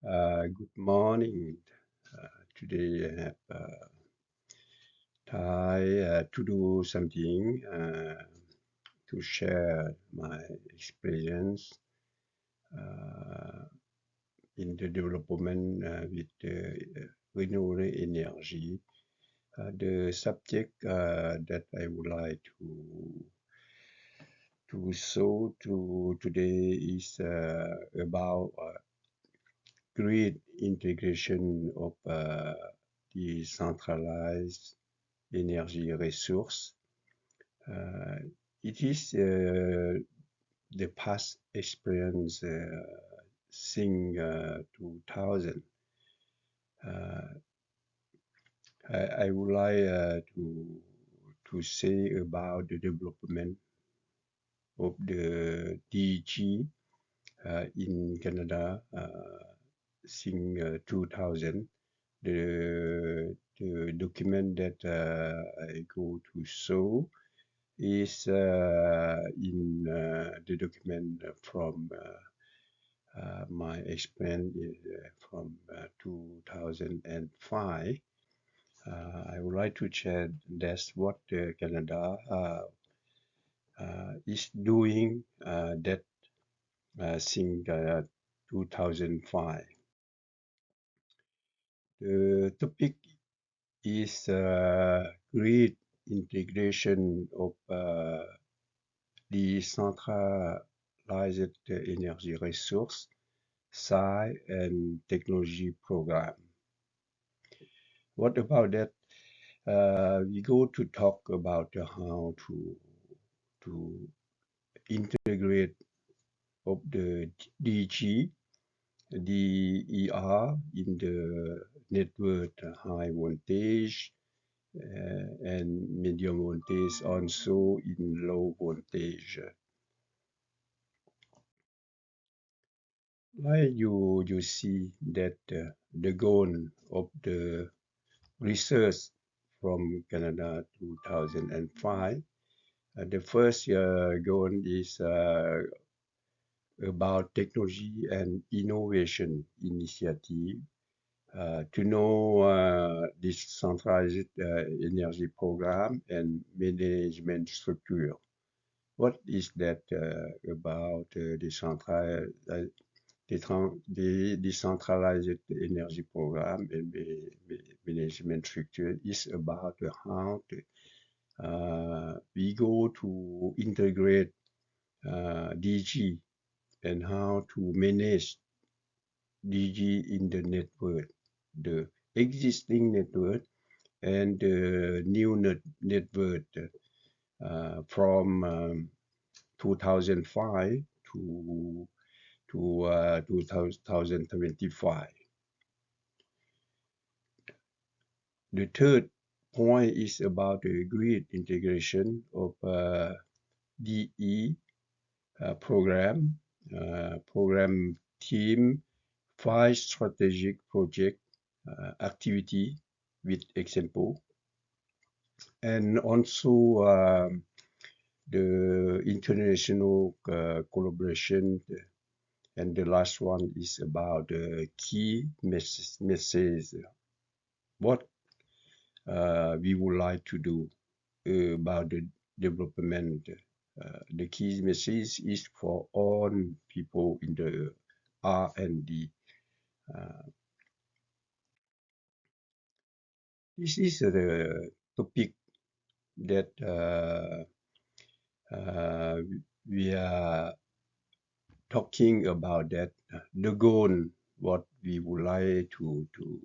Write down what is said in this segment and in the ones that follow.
Good morning. Today I have to do something to share my experience uh, in the development with renewable energy. The subject that I would like to show to today is about grid integration of decentralized energy resource. Uh, it is the past experience since 2000. Uh, I would like to say about the development of the DG in Canada since 2000. The document that I go to show is in the document from my experience from 2005. I would like to share that's what Canada is doing that since 2005. The topic is grid integration of decentralized energy resource science and technology program. What about that? We go to talk about how to integrate of the DG, DER in the network high voltage and medium voltage also in low voltage. Like you see that the goal of the research from Canada 2005. The first goal is about technology and innovation initiative to know this centralized energy program and management structure. What is that about the decentralized energy program and management structure is about how we go to integrate DG and how to manage DG in the network, the existing network and the new network from 2005 to 2025. The third point is about the grid integration of DE program team 5 strategic project activity with example, and also the international collaboration. And the last one is about the key message. What we would like to do about the development. The key message is for all people in the R&D. This is the topic that we are talking about, that the goal, what we would like to do.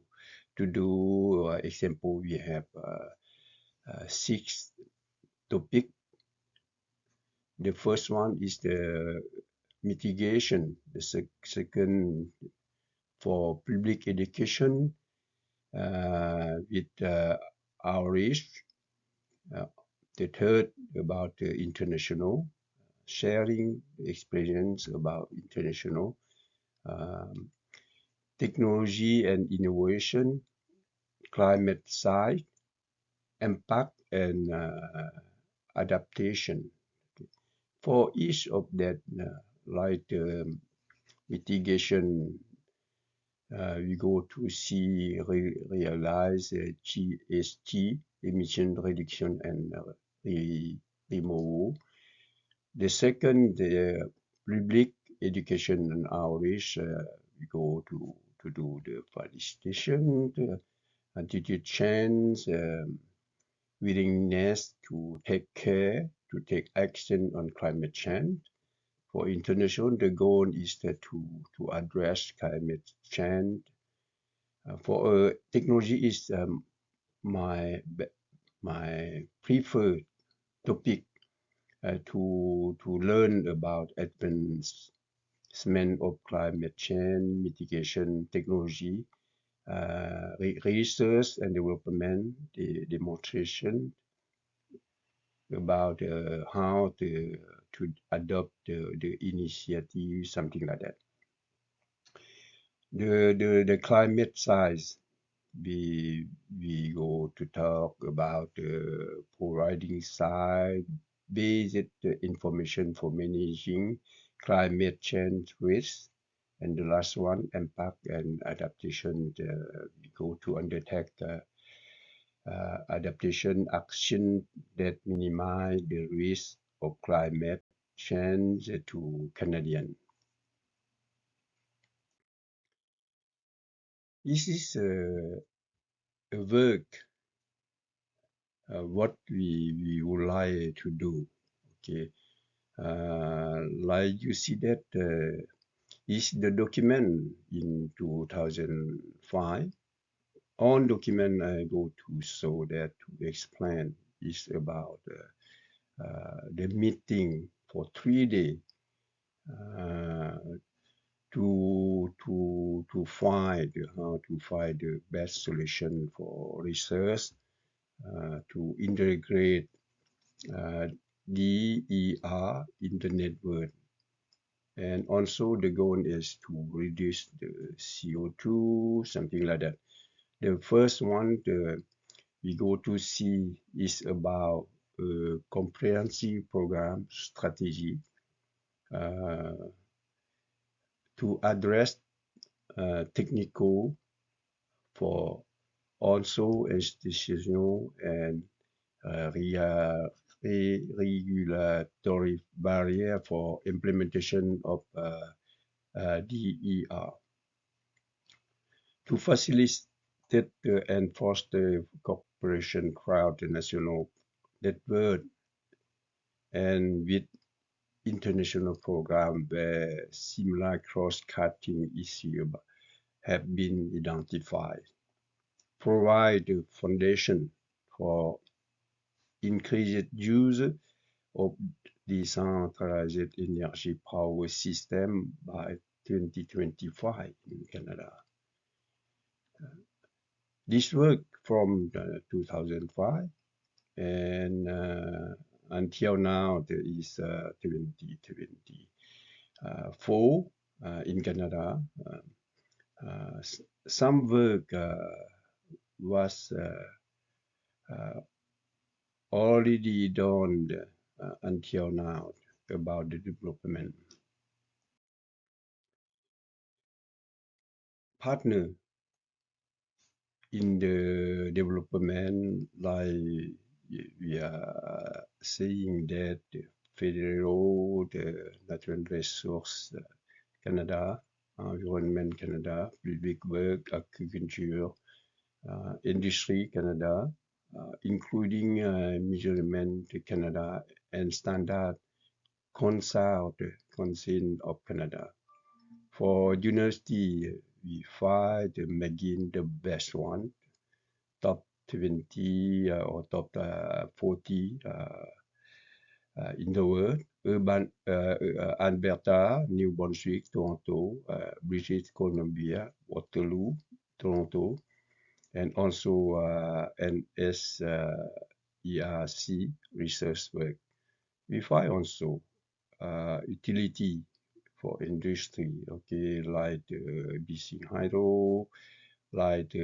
Example, we have 6 topic. The first one is the mitigation. The second for public education with outreach. The third about the international, sharing experience about international, technology and innovation, climate science, impact and adaptation. For each of that, like mitigation We go to see realize GST, emission reduction and removal. The second, the public education and outreach. We go to do the participation, the attitude change, willingness to take care, to take action on climate change. For international, the goal is to address climate change. For technology is my preferred topic to learn about advancement of climate change mitigation technology, research and development, the demonstration about how to adopt the initiative, something like that. The climate science, we go to talk about providing science-based information for managing climate change risks. And the last one, impact and adaptation. We go to undertake adaptation action that minimize the risk of climate change to Canadian. This is a work what we would like to do. Okay, like you see that is the document in 2005. On document I go to show that to explain is about the meeting for 3 days to find how to find the best solution for research to integrate DER in the network. And also the goal is to reduce the CO2, something like that. The first one we go to see is about a comprehensive program strategy to address technical for also institutional and regulatory barrier for implementation of DER. To facilitate and foster cooperation throughout the national network and with international programs where similar cross-cutting issues have been identified. Provide the foundation for increased use of decentralized energy power system by 2025 in Canada. This work from 2005 and until now there is 2024 in Canada. Some work was already done until now about the development. Partner in the development, like we are saying that the federal, the natural resource Canada, Environment Canada, Public Work, Agriculture, Industry Canada, including Measurement Canada and Standard Council of Canada. For university, we find McGill the best one, top 20 or top 40 in the world. Urban, Alberta, New Brunswick, Toronto, British Columbia, Waterloo, Toronto, and also NSERC research work. We find also utility for industry, okay, like BC Hydro, like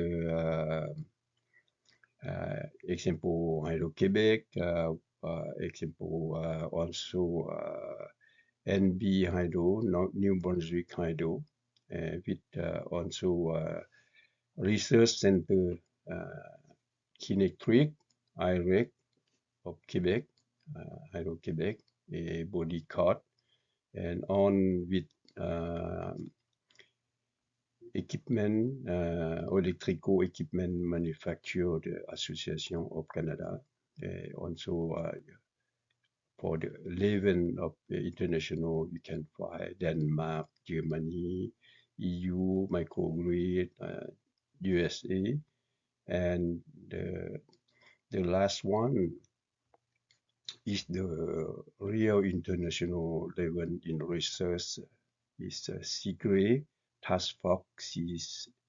example Hydro-Québec, example also NB Hydro, New Brunswick Hydro, with also research center CTEC, IREC of Quebec, Hydro-Quebec, a body card, and on with equipment, electrical equipment manufacturer Association of Canada, also for the 11 of the international, you can find Denmark, Germany, EU, microgrid, USA, and the last one is the real international level in research is CTEC, Task Force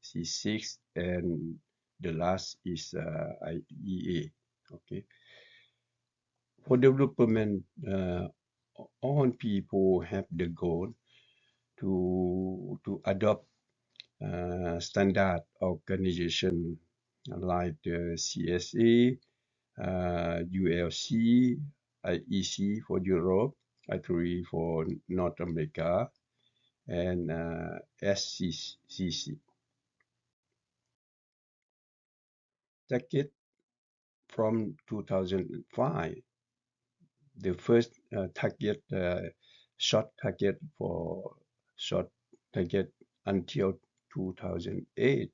C6, and the last is IEA. Okay. For development, all people have the goal to adopt standard organization like the CSA, ULC, IEC for Europe, I3 for North America, and SCC. Target from 2005, the first target, short target until 2008,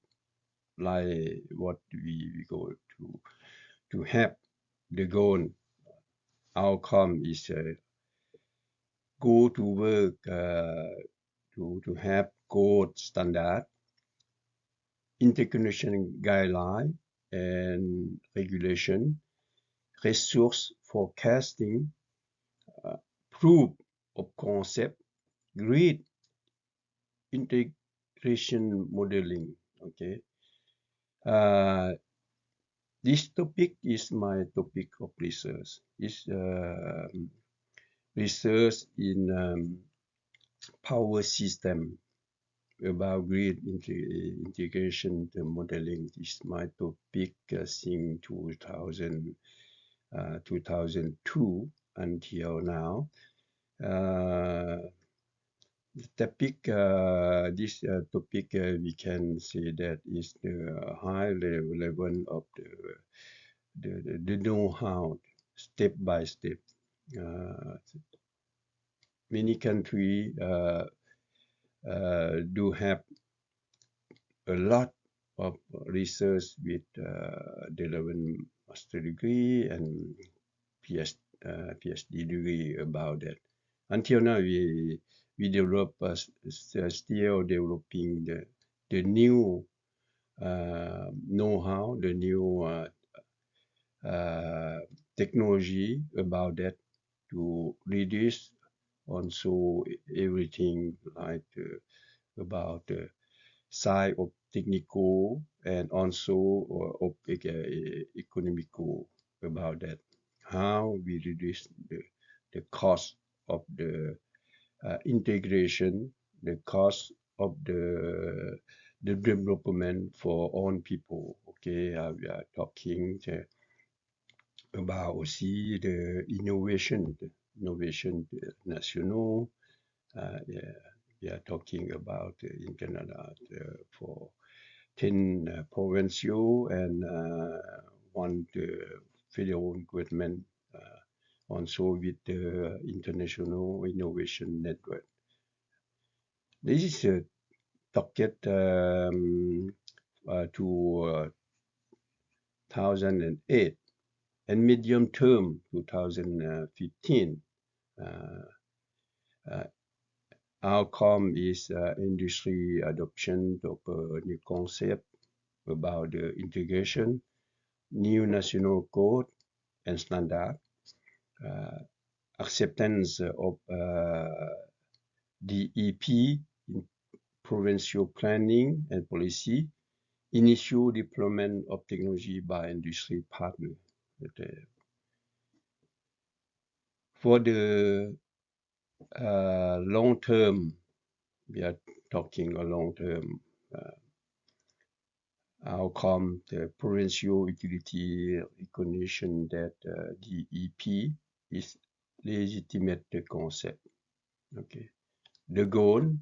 like what we go to have the goal outcome is go to work to have gold standard, interconnection guideline and regulation, resource forecasting, proof of concept, grid integration modeling. Okay. This topic is my topic of research. It's research in power system about grid integration modeling. Is my topic since 2002 until now. This topic we can say that is the high level of the know-how, step by step. Many countries do have a lot of research with the level master degree and PhD degree about that. Until now, we develop still developing the new know-how, the new technology about that to reduce also everything like about the side of technical and also of economical about that. How we reduce the cost of the integration, the cost of the development for all people. Okay, we are talking about aussi the innovation national. Yeah, we are talking about in Canada for 10 provincial and one federal government, also with the International Innovation Network. This is a target to 2008 and medium term 2015. Outcome is industry adoption of a new concept about the integration, new national code and standard, acceptance of DEP in provincial planning and policy, initial deployment of technology by industry partners. For the long term, we are talking a long term outcome, the provincial utility recognition that DEP is legitimate concept. Okay, the goal,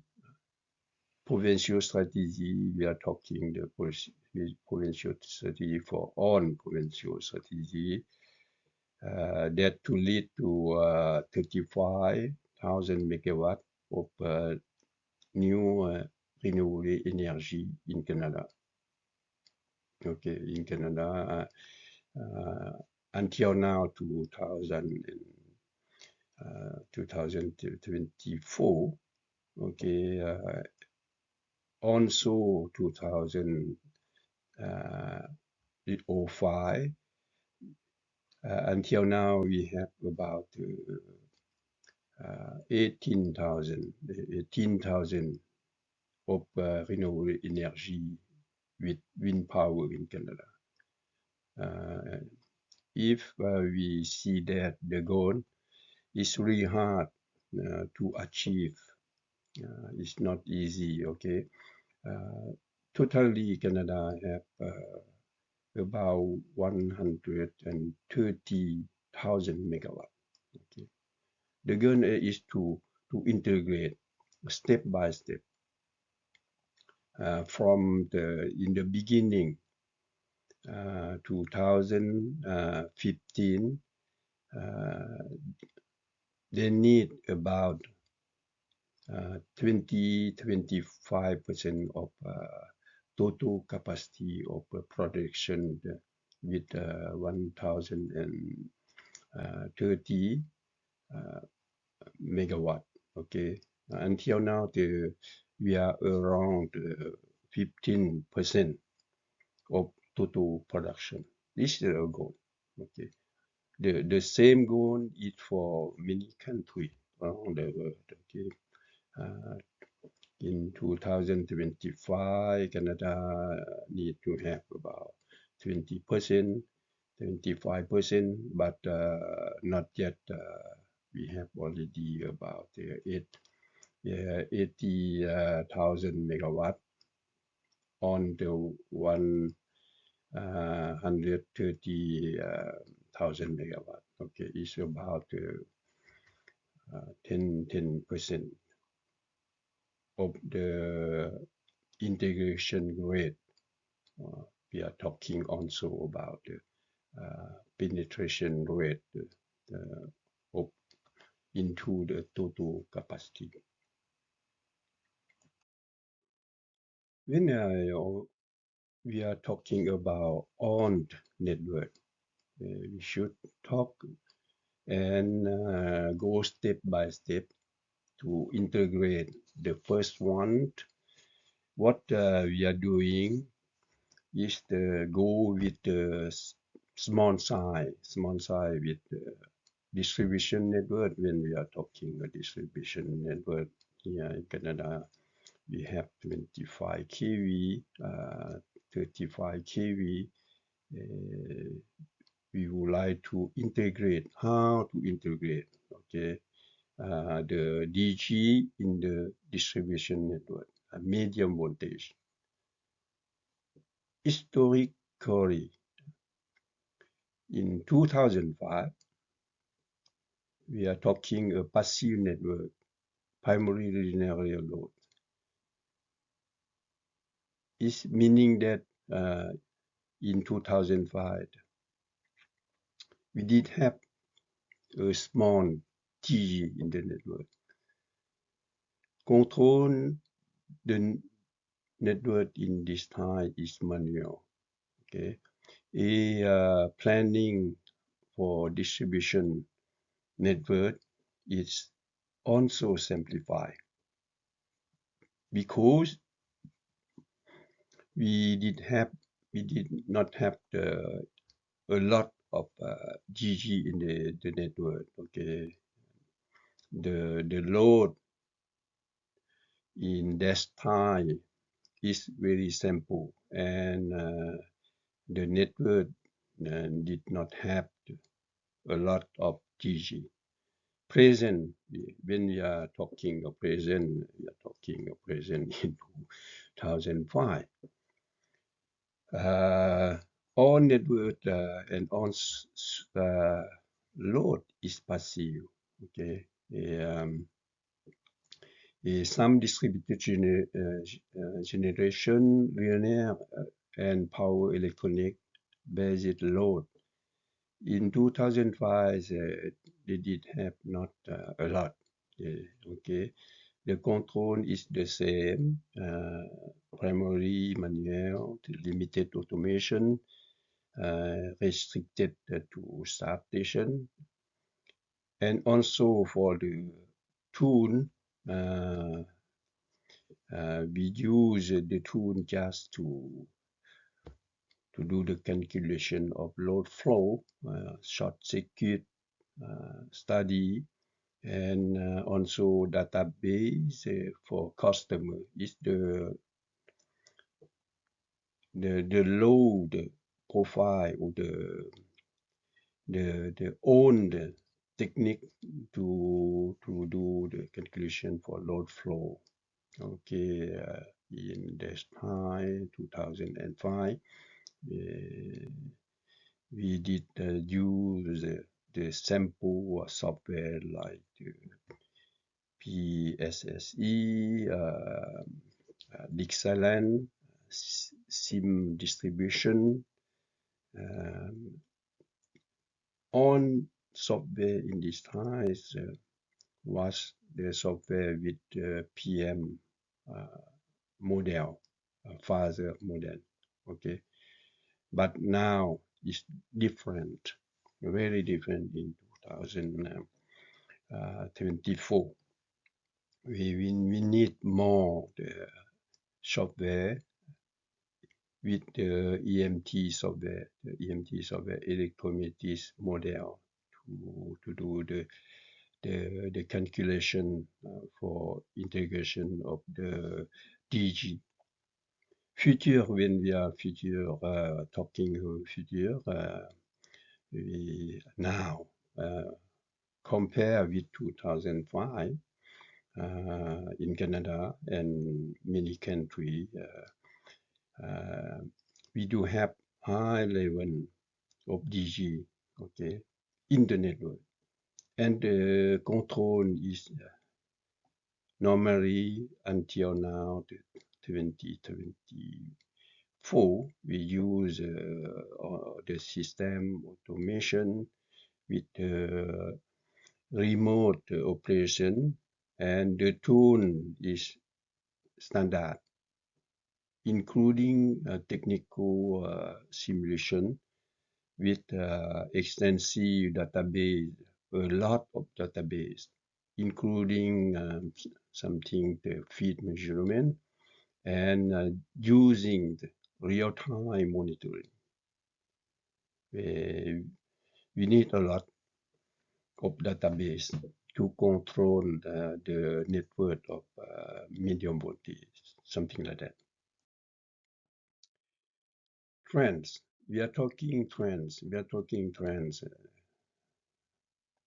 provincial strategy, we are talking the provincial strategy for on provincial strategy that to lead to 35,000 megawatt of new renewable energy in Canada. Okay, in Canada, until now, 2024. Okay, also 2005. Until now, we have about 18,000 of renewable energy with wind power in Canada. If we see that the goal is really hard to achieve, it's not easy. Okay, totally Canada have about 130,000 megawatt. Okay, the goal is to integrate step by step from in the beginning. 2015, they need about 20-25% of total capacity of production with 1,030 megawatt. Okay, until now we are around 15% of total production. This is a goal. Okay, the same goal is for many countries around the world. Okay, in 2025, Canada need to have about 20%, 25%, but not yet. We have already about 80,000 megawatt on the 130,000 megawatt. Okay, it's about 10% of the integration rate. We are talking also about the penetration rate of into the total capacity. When we are talking about on network, we should talk and go step by step to integrate the first one. What we are doing is to go with the small size with the distribution network. When we are talking a distribution network here in Canada, we have 25 kV, 35 kV. We would like to integrate. How to integrate? Okay, the DG in the distribution network, a medium voltage. Historically, in 2005, we are talking a passive network, primary linear load. It's meaning that in 2005, we did have a small DG in the network. Control the network in this time is manual. Okay, planning for distribution network is also simplified because we did not have a lot of DG in the network. Okay, the load in that time is very simple, and the network did not have a lot of DG. Present, when we are talking of present, we are talking of present in 2005. All network and on load is passive. Okay, Some distributed generation, linear and power electronic based load. In 2005, they did have not a lot. Okay, the control is the same, primary manual, limited automation, restricted to substation, and also for the tune, we use the tune just to do the calculation of load flow, short circuit study, and also database for customer is the load profile or the own technique to do the calculation for load flow. Okay, in this time 2005, we did use the sample software like PSSE, Dixieland, SIM distribution. On software in this time was the software with PM model, father model. Okay, but now it's different, very different in 2024. We need more the software with the EMT software, electromagnetics model to do the calculation for integration of the DG. Future, when we are talking future, we now compare with 2005 in Canada and many countries, we do have high level of DG, okay, in the network. And the control is normally until now, 2024, we use the system automation with remote operation, and the tool is standard, including technical simulation with extensive database, a lot of database, including something the feed measurement and using the real-time monitoring. We need a lot of database to control the network of medium voltage, something like that. Trends. We are talking trends.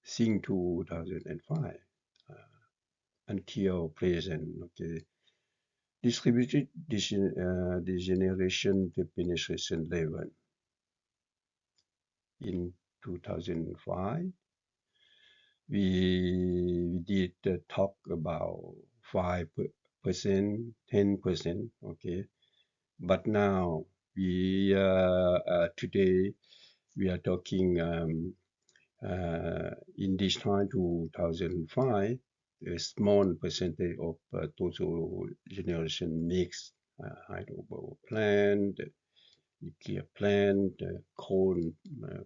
Since 2005 until present. Okay. Distributed degeneration the penetration level. In 2005, we did talk about 5%, 10%, okay. But now we today we are talking in this time 2005, a small percentage of total generation mix, hydro plant, nuclear plant, coal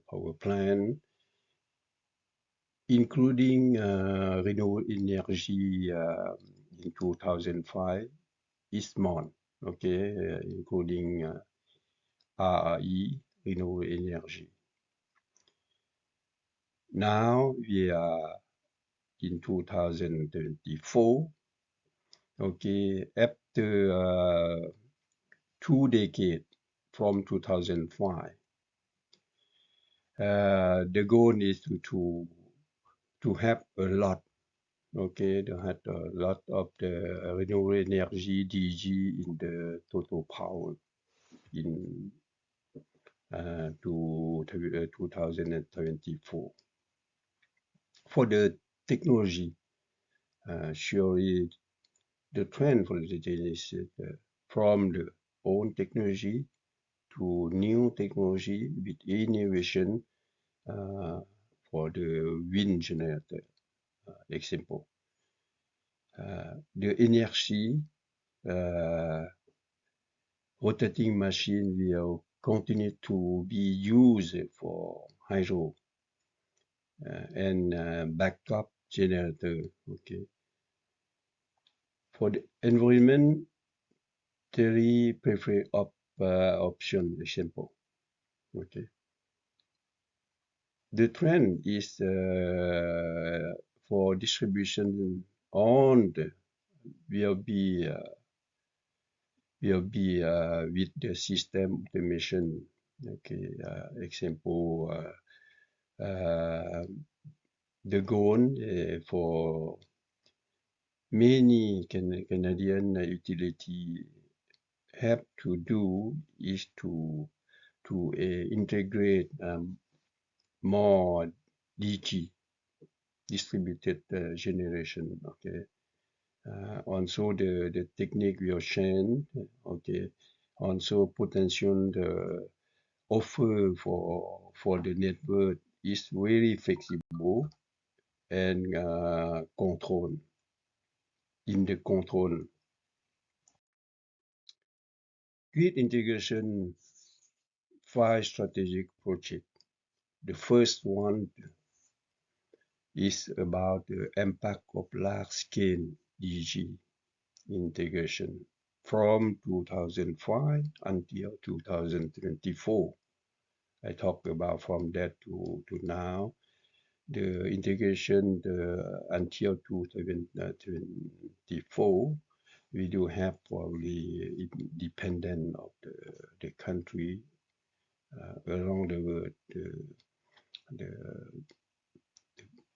power plant, including renewable energy in 2005 is small, okay, including RRE, renewable energy. Now we are in 2024, okay, after 2 decades from 2005, the goal is to have a lot, okay, to have a lot of the renewable energy DG in the total power in 2024. For the technology, surely the trend for the is from the old technology to new technology with innovation for the wind generator example. The energy rotating machine will continue to be used for hydro and backup generator. Okay. For the environment, three preferred option example. Okay. The trend is for distribution on the will be with the system automation. Okay, example, the goal for many Canadian utility have to do is to integrate more DG, distributed generation. Okay. Also the technique will change. Okay. Also potential the offer for the network is very flexible and control in the control. Grid integration 5 strategic project. The first one is about the impact of large-scale DG integration from 2005 until 2024. I talked about from that to now. The integration until 2024, we do have probably independent of the country around the world.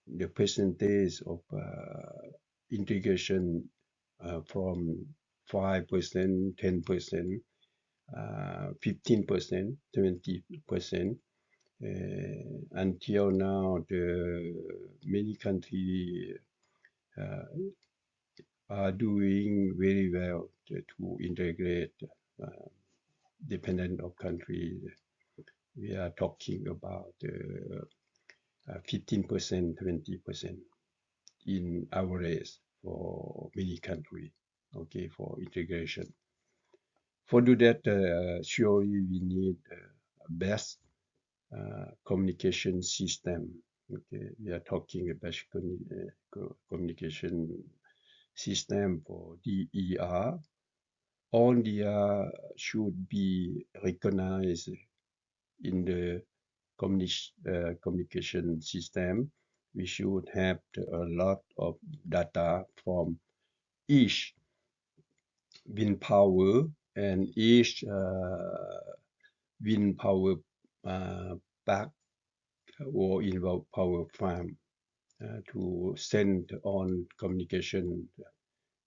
The percentage of integration from 5%, 10%, 15%, 20%. Until now, the many countries are doing very well to integrate dependent of country. We are talking about 15%, 20% in average for many countries, okay, for integration. For do that, surely we need best communication system. Okay, we are talking about communication system for DER. All DER should be recognized in the communication system. We should have a lot of data from each wind power and each wind power park or involved power farm to send on communication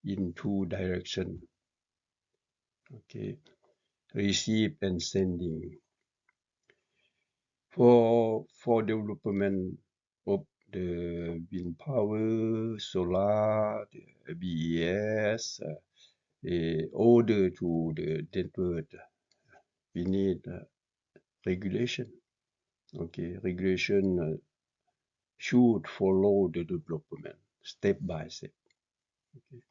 in two directions. Okay, receive and sending. For development of the wind power, solar, the BES, order to the network, we need regulation. Okay, regulation should follow the development step by step. Okay.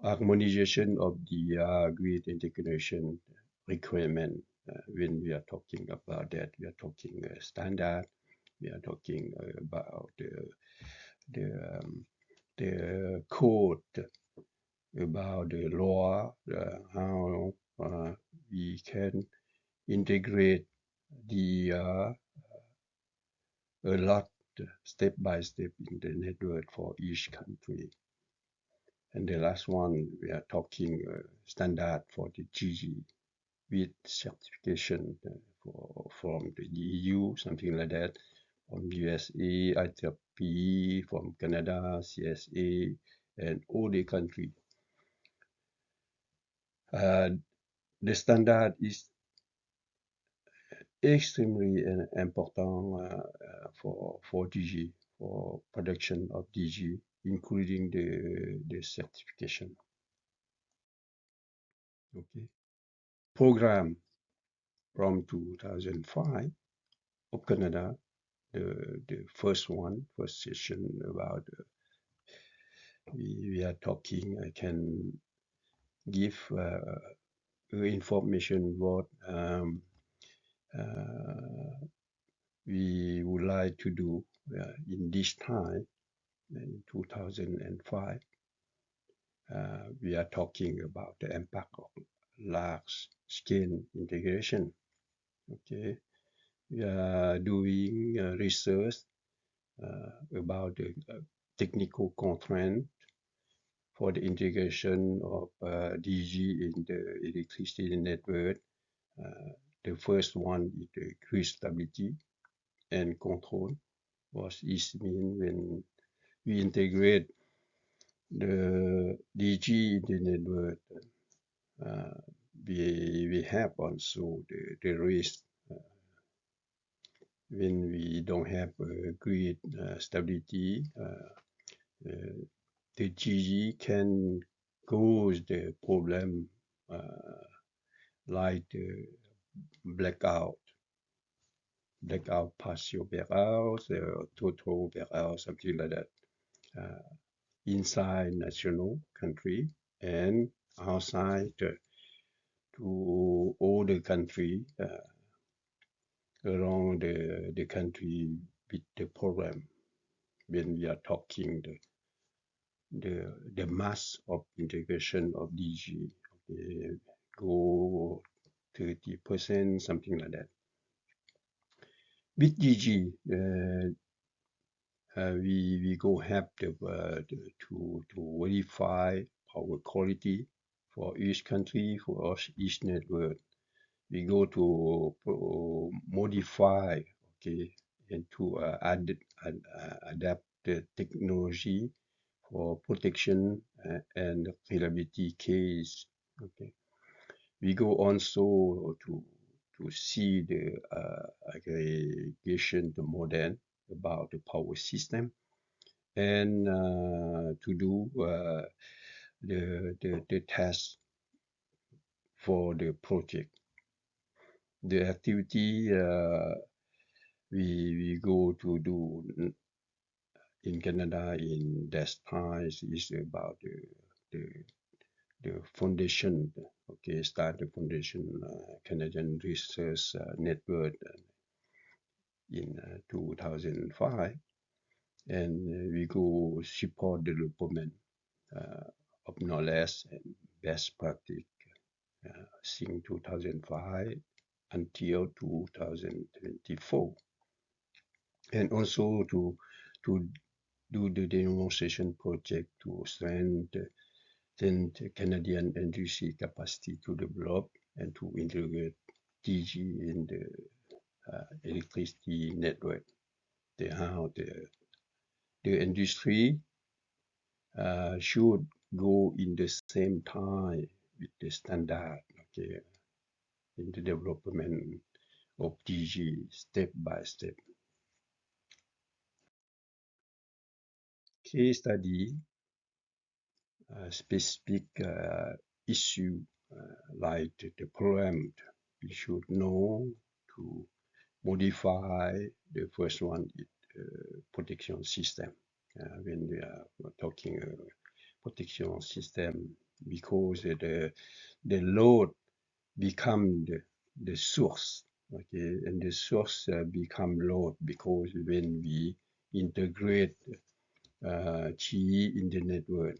Harmonization of the grid integration requirement. When we are talking about that, we are talking standard. We are talking about the code, about the law, how we can integrate the a lot step by step in the network for each country. And the last one, we are talking standard for the GG with certification from the EU, something like that, from USA, ITP, from Canada, CSA, and all the countries. The standard is extremely important for DG, for production of DG. including the certification. Okay. Program from 2005 of Canada, the first session about we are talking. I can give information what we would like to do in this time in 2005. We are talking about the impact of large scale integration. Okay, we are doing research about the technical constraint for the integration of DG in the electricity network. The first one is the grid stability and control. What is mean when we integrate the DG in the network? We have also the risk when we don't have grid stability. The GG can cause the problem like the blackout, partial blackout, total blackout, something like that, inside national country and outside to all the country around the country with the problem when we are talking the mass of integration of DG go 30%, something like that. With DG, we go have to verify power quality for each country, for each network. We go to modify, okay, and to adapt the technology for protection and reliability case. Okay, we go also to see the aggregation, the model about the power system, and to do the test for the project. The activity we go to do in Canada in that time is about the foundation. Okay, start the foundation Canadian Research Network in 2005, and we go support development of knowledge and best practice since 2005 until 2024, and also to do the demonstration project to strengthen the Canadian industry capacity to develop and to integrate DG in the electricity network. How the industry should go in the same time with the standard, okay, in the development of DG step by step. Case study, specific issue like the program we should know to modify. The first one is protection system. When we are talking protection system, because the load become the source, okay, and the source become load because when we integrate Qi in the network,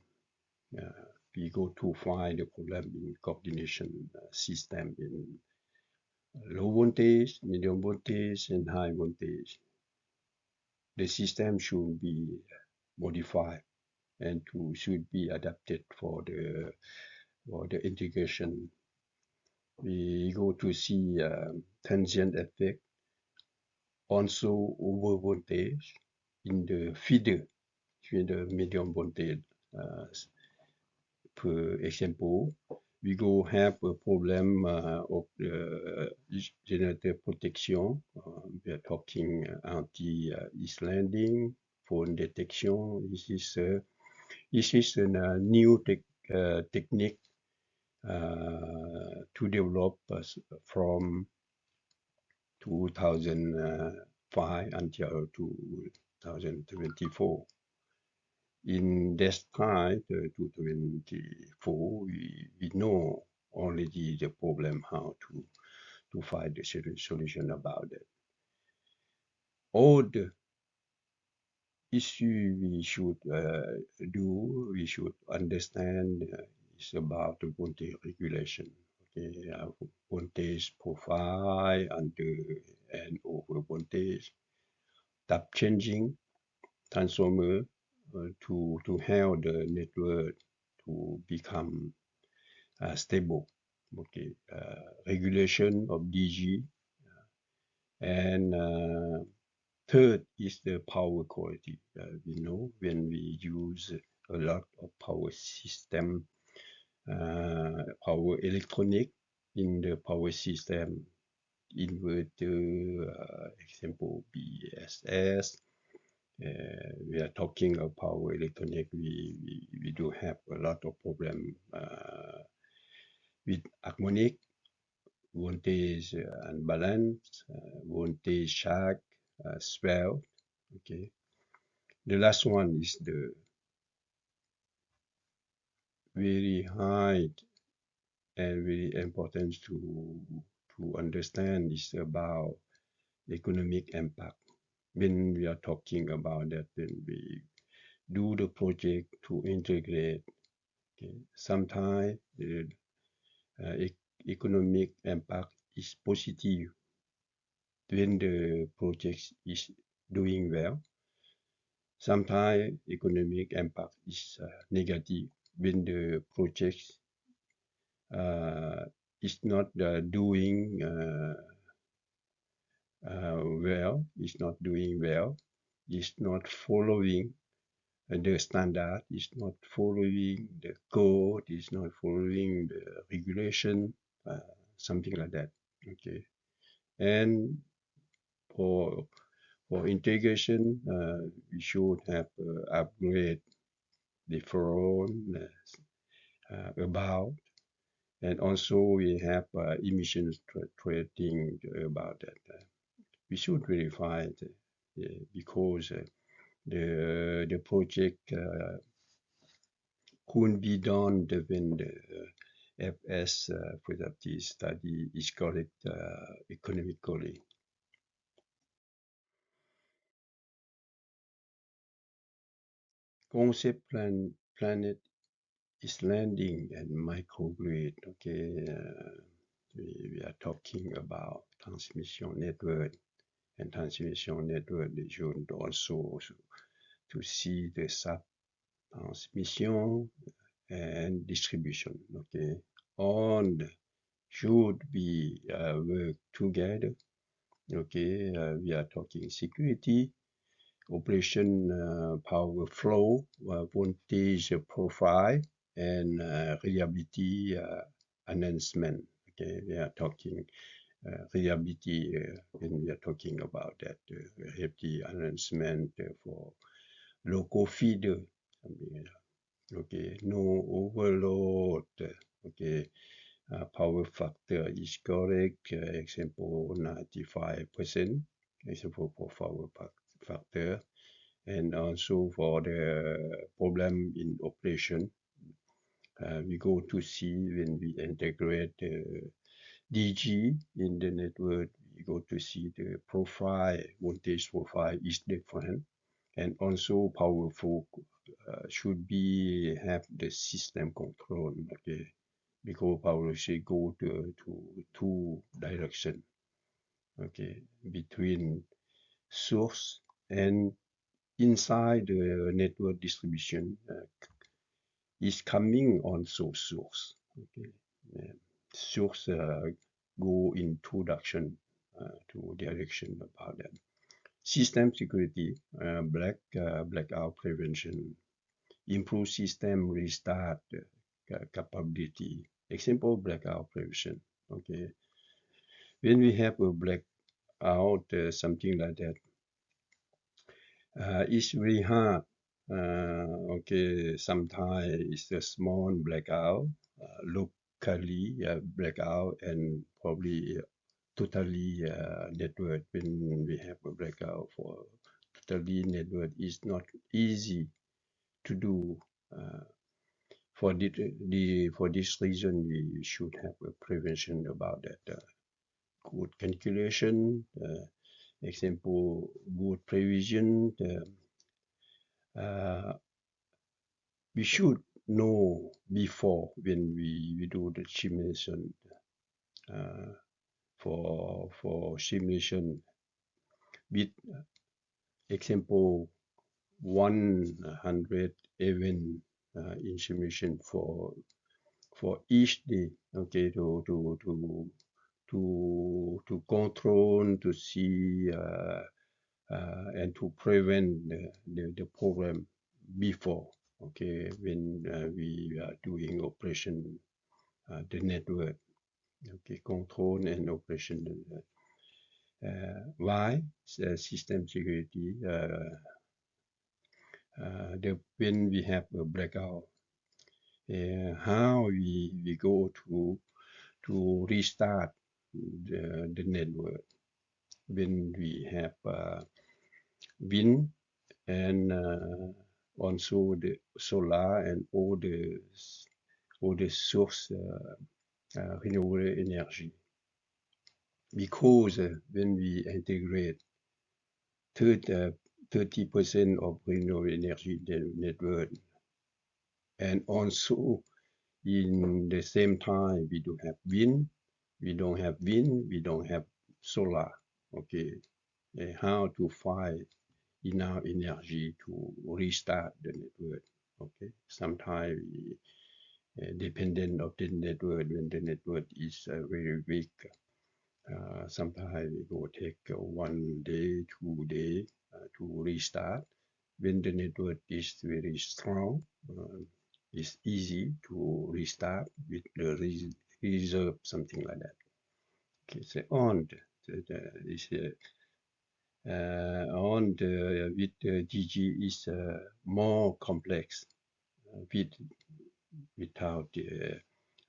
we go to find the problem in coordination system in low voltage, medium voltage, and high voltage. The system should be modified and should be adapted for the integration. We go to see transient effect, also over voltage in the feeder medium voltage. For example, we go have a problem of generator protection. We are talking anti-East landing, phone detection. This is This is a new technique to develop from 2005 until 2024. In this time, 2024, we know already the problem, how to find the solution about it. All the issue we should we should understand is about the voltage regulation. Okay, voltage profile and over voltage, tap changing transformer to help the network to become stable. Okay, regulation of DG, and third is the power quality. We know when we use a lot of power system, power electronic in the power system, inverter, example BSS. We are talking about power electronic. We do have a lot of problem with harmonic, voltage unbalance, voltage shock, swell. Okay. The last one is the very high and very important to understand is about economic impact. When we are talking about that, when we do the project to integrate, okay, sometimes the economic impact is positive when the project is doing well. Sometimes economic impact is negative when the project is not doing well, is not doing well, is not following the standard, is not following the code, is not following the regulation, something like that. Okay, and for integration, we should have upgrade the phone about, and also we have emissions trading about that. We should verify it because the project couldn't be done when the FS feasibility study is correct economically. Concept planet is landing and microgrid. Okay, we are talking about transmission network, and transmission network should also to see the sub transmission and distribution. Okay, all should be work together. Okay, we are talking security, operation, power flow, voltage profile, and reliability enhancement. Okay, we are talking reliability when we are talking about that reliability enhancement for local feeder. Okay, no overload. Okay, power factor is correct. Example 95%. Example for power factor, and also for the problem in operation. We go to see when we integrate DG in the network, we go to see the profile, voltage profile is different, and also power flow should be have the system control. Okay, because power should go to two direction. Okay, between source and inside the network distribution is coming also source. Okay, source go in two direction about that. System security, blackout prevention, improve system restart capability. Example, blackout prevention. Okay, when we have a blackout, something like that, it's very hard Okay, sometimes it's a small blackout, locally blackout, and probably totally network. When we have a blackout for totally network, is not easy to do. For this reason, we should have a prevention about that. Good calculation, example, good prevision. Uh, we should know before when we do the simulation. For simulation with example 100 event in simulation for each day. Okay, to control, to see, and to prevent the problem before. Okay, when we are doing operation the network. Okay, control and operation. Why system security? When we have a blackout, how we go to restart the network when we have wind and also the solar and all the source renewable energy. Because when we integrate 30% of renewable energy network, and also in the same time we don't have wind, we don't have solar. Okay, how to find enough energy to restart the network? Okay, sometimes we dependent of the network when the network is very weak. Sometimes it will take 1 day, 2 days to restart. When the network is very strong, it's easy to restart with the reserve, something like that. Okay, so on with the DG is more complex without the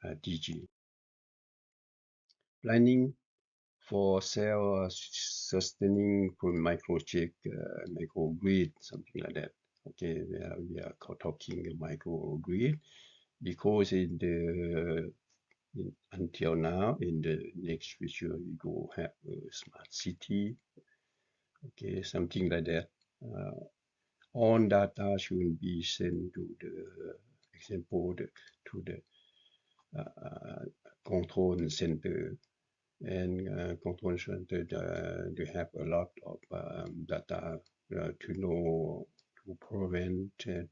DG. Planning for self-sustaining for microchip, microgrid, something like that. Okay, we are talking microgrid because until now, in the next future, we go have a smart city. Okay, something like that. All data should be sent to the example to the control center, and control center they have a lot of data to know to prevent the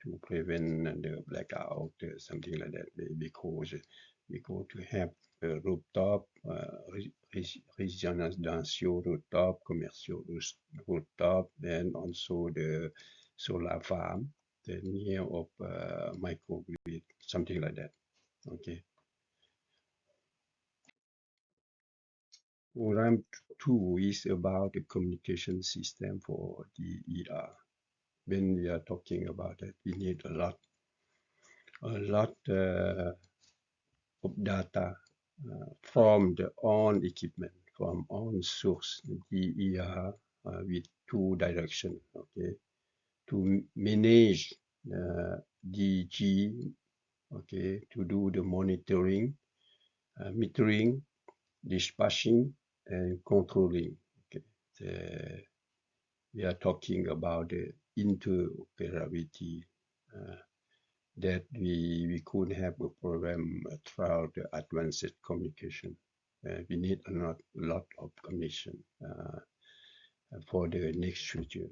blackout, something like that. Because we go to have a rooftop, residential rooftop, commercial rooftop, and also the solar farm, the near of microgrid, something like that. Okay. Program 2 is about the communication system for the ER. When we are talking about it, we need a lot of data from the own equipment, from own source, DER, with two direction. Okay, to manage DG. Okay, to do the monitoring, metering, dispatching, and controlling. Okay, we are talking about the interoperability that we could have a program throughout the advanced communication. We need a lot of communication for the next future.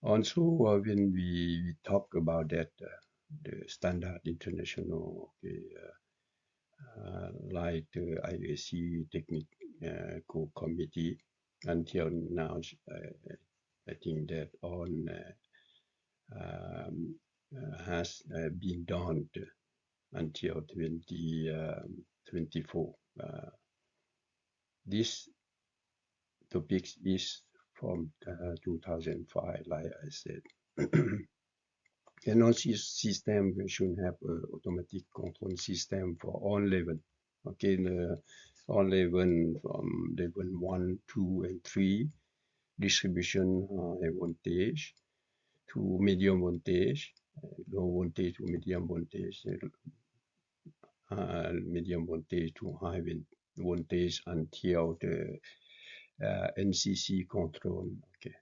Also, when we talk about that, the standard international, okay, like the IAC technical committee, until now, I think that on has been done until 2024. This topic is from 2005, like I said. Energy system should have automatic control system for all level. Okay, all level from level 1, 2, and 3, distribution high voltage to medium voltage, low voltage to medium voltage, medium voltage to high voltage until the NCC control. Okay.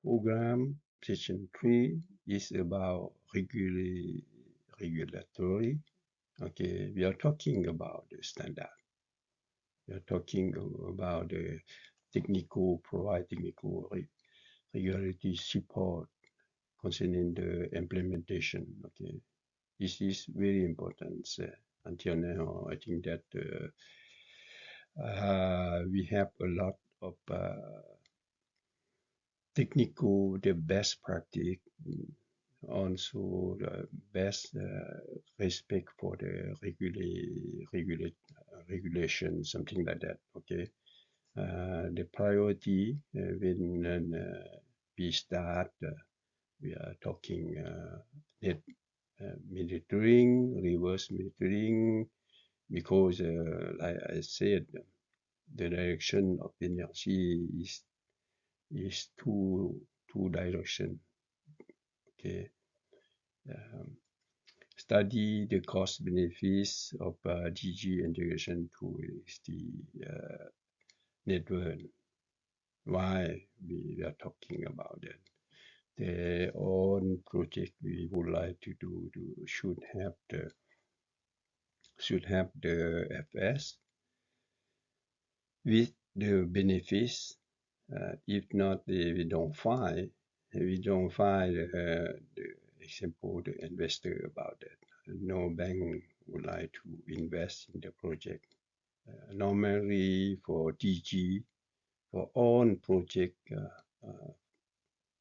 Program section 3 is about regulatory. Okay, we are talking about the standard. We are talking about the provide technical regulatory support concerning the implementation. Okay, this is very important. Until now, I think that we have a lot of technical, the best practice, also the best respect for the regulation, something like that. Okay, the priority when we start, we are talking net monitoring, reverse monitoring, because like I said, the direction of energy is two direction. Okay, study the cost benefits of DG integration to the network. Why we are talking about that? The own project we would like to do should have the FS with the benefits. If not, we don't find the example the investor about that. No bank would like to invest in the project. Normally for DG, for all project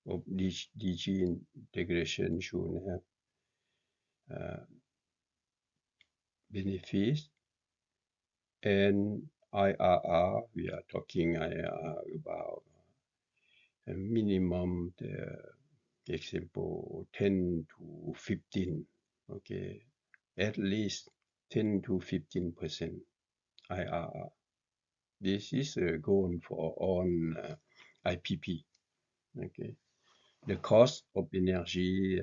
of DG integration should have benefits and IRR. We are talking IRR about a minimum the example 10 to 15. Okay, at least 10 to 15% IRR. This is a goal for all IPP. Okay, the cost of energy,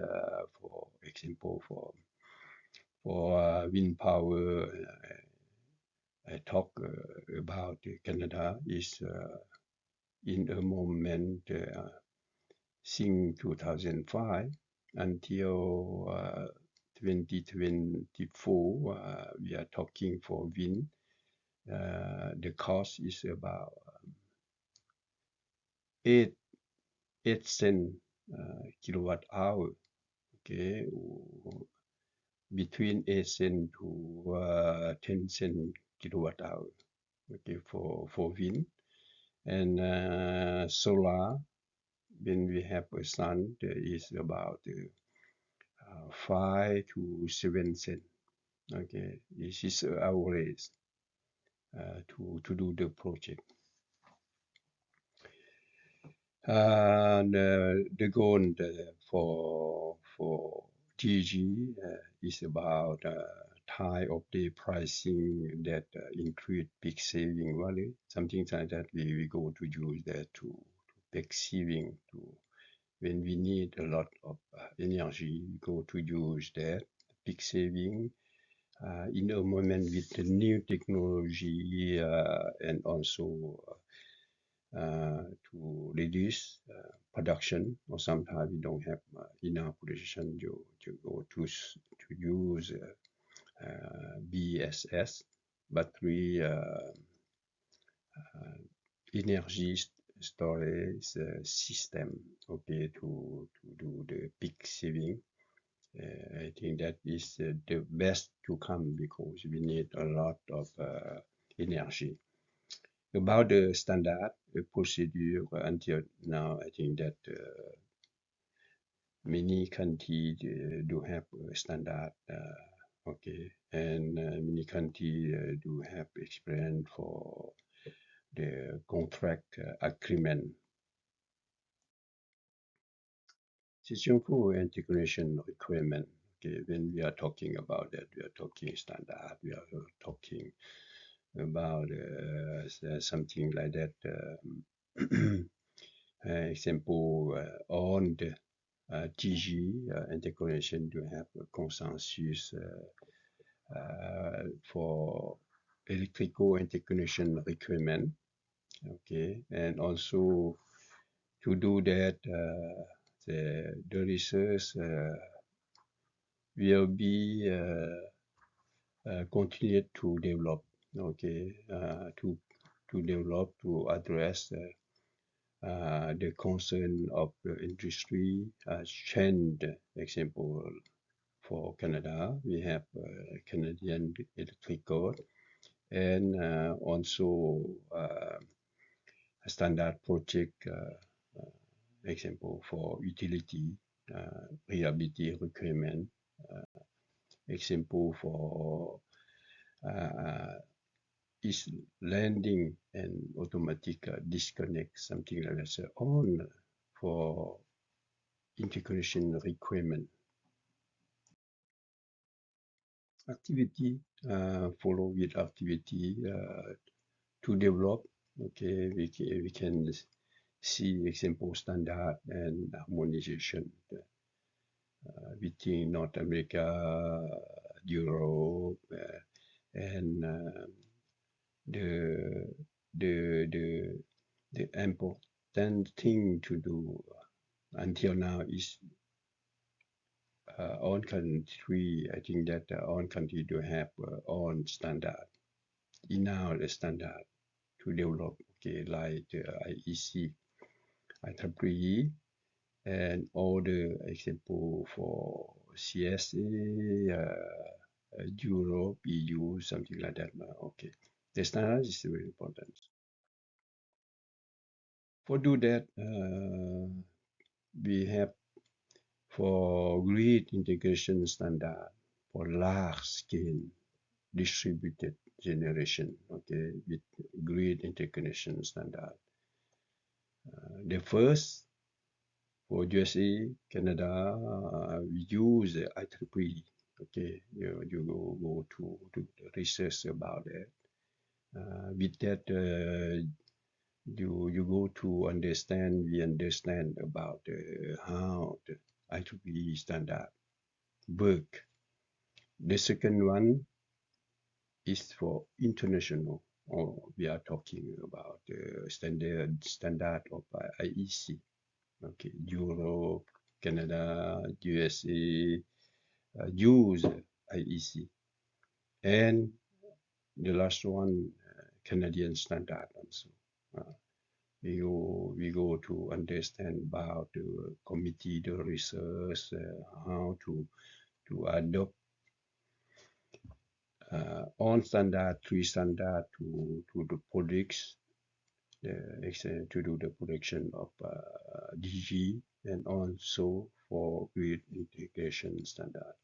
for example, for wind power, I talk about Canada is in a moment since 2005 until 2024, we are talking for wind. The cost is about 8 cents kilowatt hour. Okay, between 8 cents to 10 cents kilowatt hour. Okay, for wind and solar. When we have a sun, there is about 5 to 7 cents. Okay, this is average to do the project. The goal for TG is about tie of the pricing that include peak saving value, something like that. We go to use that to peak saving to when we need a lot of energy, we go to use that peak saving. In a moment with the new technology and also to reduce production, or sometimes we don't have enough production to go to use BSS, battery energy storage system. Okay, to do the peak saving. I think that is the best to come because we need a lot of energy. About the standard procedure until now, I think that many countries do have a standard, okay, and many countries do have experience for the contract agreement. System for integration requirement. Okay, when we are talking about that, we are talking standard. We are talking about something like that. Example on the GG integration to have a consensus for electrical integration requirement. Okay, and also to do that, the research will be continued to develop. Okay, to develop to address the concern of the industry. Change example for Canada, we have Canadian Electric Code and also a standard project example for utility reliability requirement, example for is landing and automatic disconnect, something like that, on for integration requirement. Activity, follow with activity to develop. Okay, we can see example standard and harmonization between North America, Europe, and the important thing to do until now is all country. I think that all country do have own standard. In now the standard to develop, okay, like the IEC, IEEE, and all the example for CSA, Europe, EU, something like that. Okay, the standard is very important. For do that, we have for grid integration standard for large scale distributed generation, okay, with grid integration standard. The first for USA, Canada, we use IEEE. Okay, you go to do research about it. With that, you go to understand. We understand about how the IEEE standard work. The second one is for international. We are talking about the standard of IEC. Okay, Europe, Canada, USA use IEC, and the last one Canadian standard also. We go to understand about the committee, the research, how to adopt on standard, three standard to the products, to do the production of DG, and also for grid integration standard.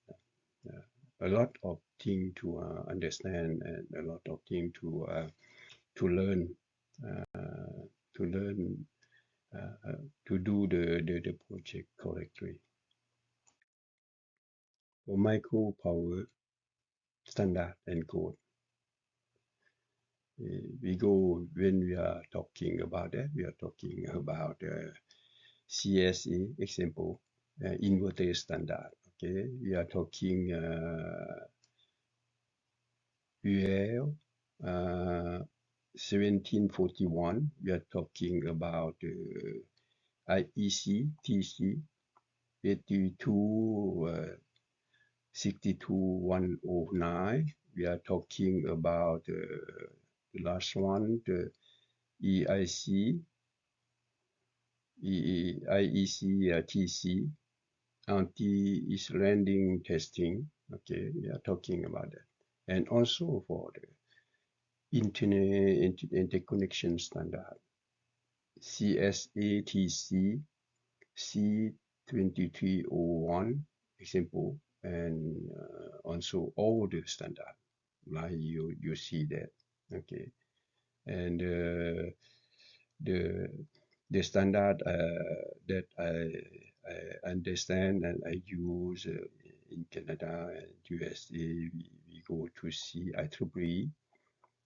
A lot of things to understand and a lot of things to learn to do the project correctly. For micro power standard and code, we go when we are talking about that. We are talking about CSA example, inverter standard. Okay, we are talking UL 1741. We are talking about IEC TC 62109. We are talking about the last one, the IEC TC, anti-landing testing. Okay, we are talking about that. And also for the internet interconnection standard, CSATC C2301 example, and also all the standard, like you see that. Okay, and the standard that I understand and I use in Canada and USA, we go to CETF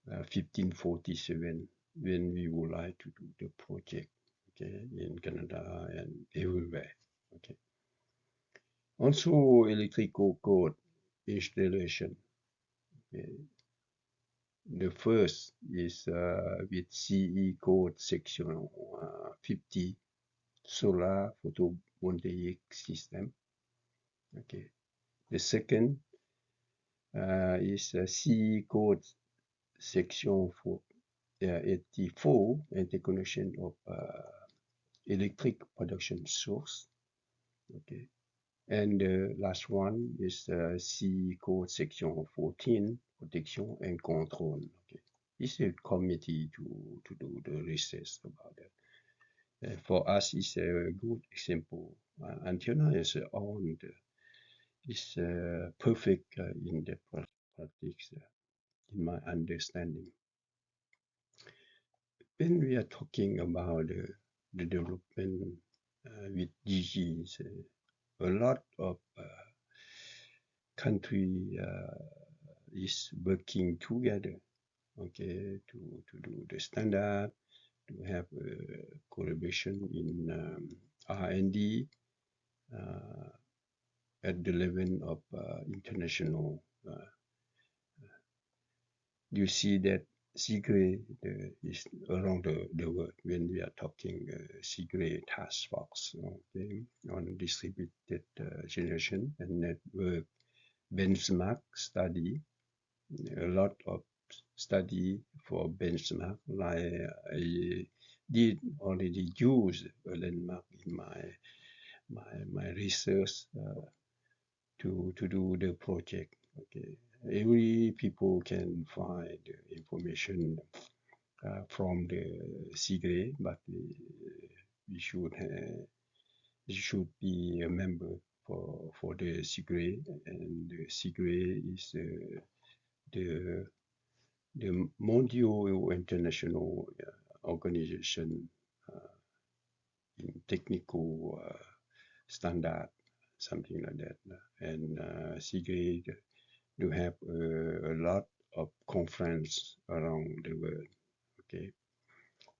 1547 when we would like to do the project, okay, in Canada and everywhere, okay. Also, electrical code installation. Okay. The first is with CE code section 50 solar photovoltaic system. Okay. The second is CE code section 84 interconnection of electric production source. Okay. And the last one is CE code section 14 protection and control. Okay. It's a committee to do the research about that. For us, it's a good example. Antenna is on is perfect in the practice, in my understanding. When we are talking about the development with DGs, a lot of country is working together, okay, to do the standard, to have collaboration in R&D at the level of international. You see that secret is around the world when we are talking secret task force, okay, on distributed generation and network benchmark study. A lot of study for benchmark, like I did already use a landmark in my research to do the project. Okay, every people can find information from the CGRE, but we should be a member for the CGRE, and the CGRE is the Mondial International Organization in technical standard, something like that. And CGRE do have a lot of conference around the world. Okay.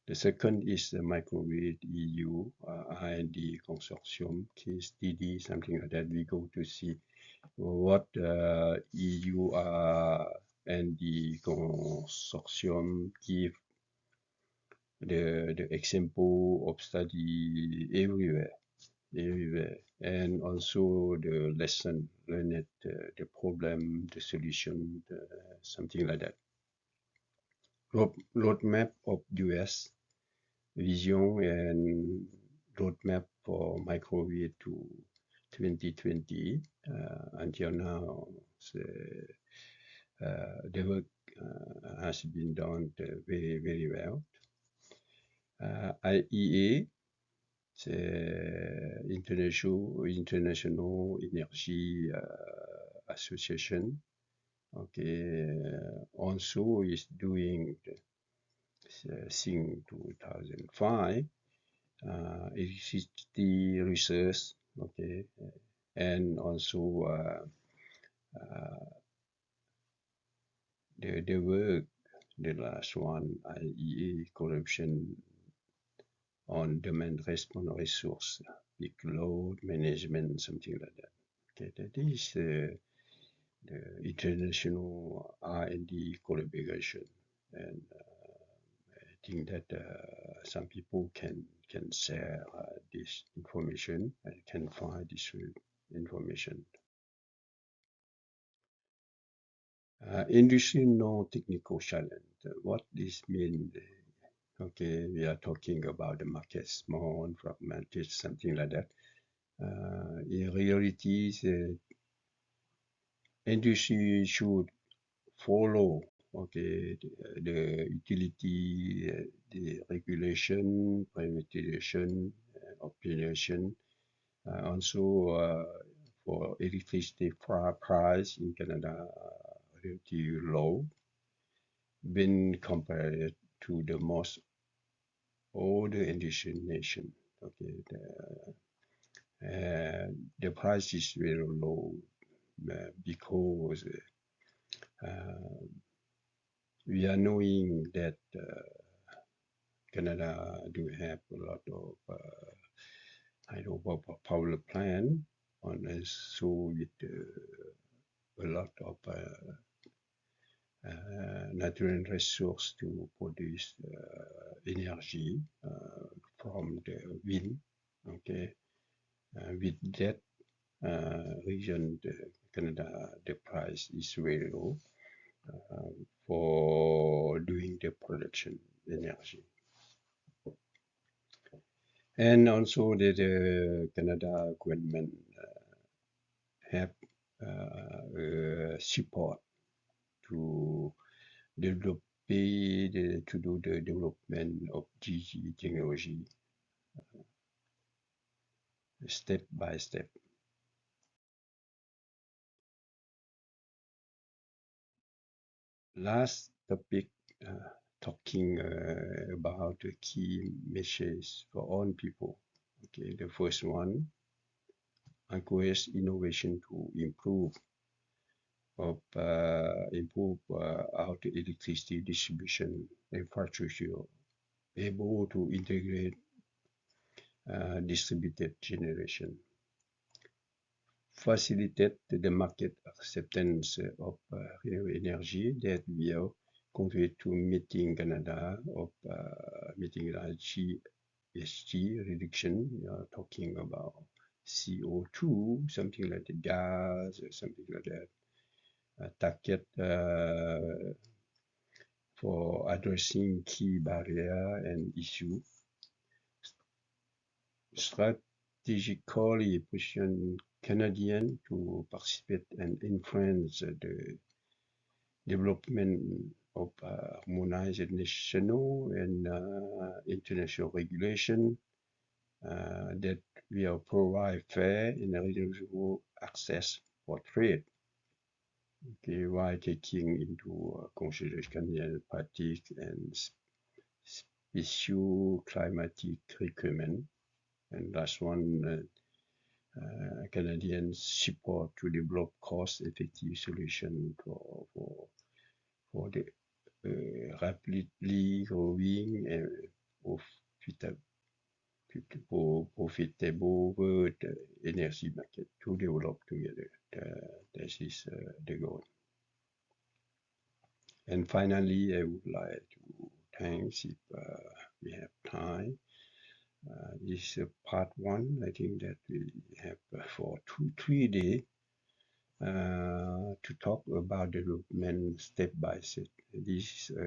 The second is the microwave EU R&D consortium, case DD, something like that. We go to see what EU and the consortium give the example of study everywhere, and also the lesson learned, the problem, the solution, something like that. Roadmap of US vision and roadmap for microwave to 2020 until now. The work has been done very well. IEA, International Energy Association, okay, also is doing since 2005 electricity research, okay, and also the work, the last one, IEA corruption on demand response resource, big load management, something like that. Okay, that is the international R&D collaboration, and I think that some people can share this information and can find this information. Industry non-technical challenge. What this means? Okay, we are talking about the market, small and fragmented, something like that. In reality, the industry should follow, okay, the utility, the regulation, privatization, optimization, also for electricity price in Canada relatively low when compared to the most older Indian nation. Okay, The price is very low because we are knowing that Canada do have a lot of hydropower plant on us, so with a lot of natural resource to produce energy from the wind. Okay, with that region, Canada, the price is very low for doing the production energy. And also the Canada government have support to develop to do the development of GG technology step by step. Last topic, talking about the key messages for all people. Okay, the first one, encourage innovation to improve our electricity distribution infrastructure, able to integrate distributed generation, facilitate the market acceptance of renewable energy that will contribute to meeting Canada of meeting the GST reduction. We are talking about CO2, something like the gas, or something like that. Target for addressing key barrier and issue. Strategically position Canadian to participate and influence the development of harmonized national and international regulation that will provide fair and reasonable access for trade. Okay, while taking into consideration Canadian practice and special climatic requirement. And last one, Canadian support to develop cost-effective solution for the rapidly growing profitable world energy market to develop together. This is the goal. And finally, I would like to thank if we have time. This is part one. I think that we have for 3 days to talk about development step by step. This is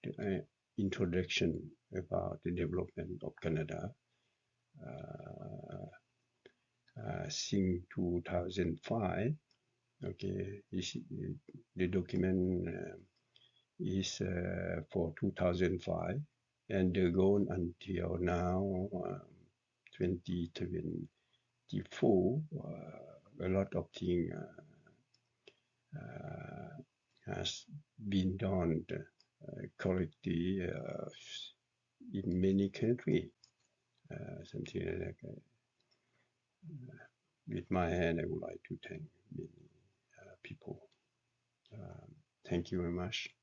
the introduction about the development of Canada since 2005. Okay, the document is for 2005 and the goal until now 2024 a lot of things has been done correctly in many countries. Something like that. With my hand, I would like to thank many people. Thank you very much.